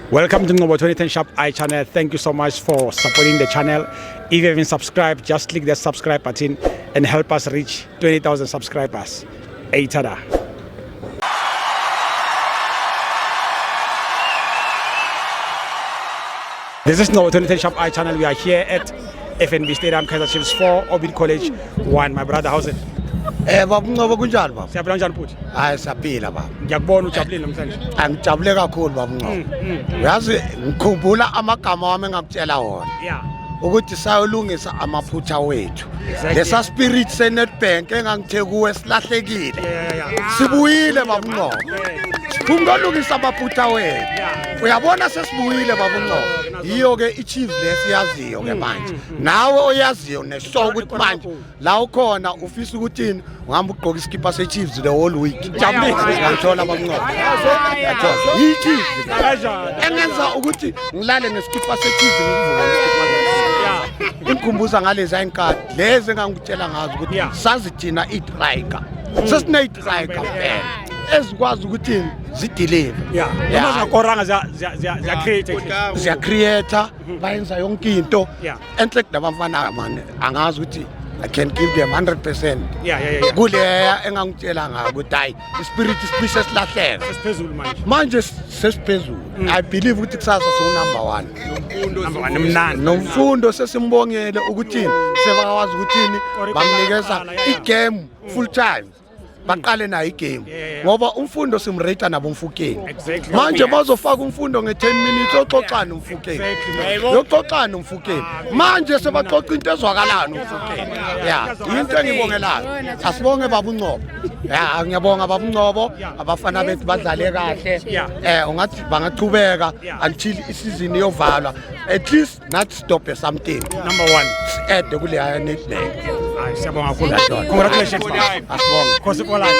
Welcome to Ngobo 2010 Shop I channel. Thank you so much for supporting the channel. If you haven't subscribed, just click the subscribe button and help us reach 20,000 subscribers. Tada. This is Ngobo 2010 Shop I channel. We are here at FNB Stadium, Kaizer Chiefs 4, Orbit College 1. My brother, how's it? Baba Ngobo kunjani baba? Siyaphila kanjani futhi? Hayi saphila baba. Ngiyakubona ujabulile namhlanje. Angijabule kakhulu baba Ngobo. Uyazi ngikhumbula amagama wami engakutshela wona. Yeah. Ukuthi sayolungisa amaphutha wethu. Lesa spirit seNetbank engangithe kuwe silahlekile. Sibuyile baba Ngobo. Siphumulungisa amaphutha wethu. Uyabona sesibuyile baba Ngobo. Yiyo ke iChiefs lesiyaziyo ke manje. Nawe oyaziyo nesho ukuthi manje la ukhona ufisa ukuthini ngihamba ugqoka iskipa seChiefs the whole week. Jabulile ngithola baba Ngobo. Yathola. iChiefs kanjani? Engenza ukuthi ngilale ngeskipa seChiefs ngikuvuka ngeskipa. Inkumbuza ngalezi ayinkathi lezi engangikutshela ngazo ukuthi sazi thina istriker. Sesine istriker phela. Ezikwazi ukuthi zideliver. Noma zakoranga ziya creator bayenza yonke into. Enhle kudabafana manje angazi ukuthi I can give them 100%. Kuleya engangitshela ngayo ukuthi hayi ispirit ispisha silahleka. Sesiphezulu Manje sesiphezulu. I believe ukuthi kusasa so number 1. Number 1 emnandi. Nomfundo sesimbongele ukuthi sebakwazi ukuthini bamnikeza igame full time. Baqale nayo igame ngoba umfundo simrate nabo Mfukeni manje bazofaka umfundo nge10 minutes oxoxana uMfukeni yoxoxana uMfukeni manje sebaxoxa into ezwakalayo uMfukeni into engibongelayo asibonge baba uNcobo ngiyabonga baba uNcobo abafana bethu badlale kahle ungathi bangachubeka until isizini yovalwa at least not stop something number 1 add kule Netbank. Siyabonga kakhulu. Congratulations. Asibonge. Khosi for life.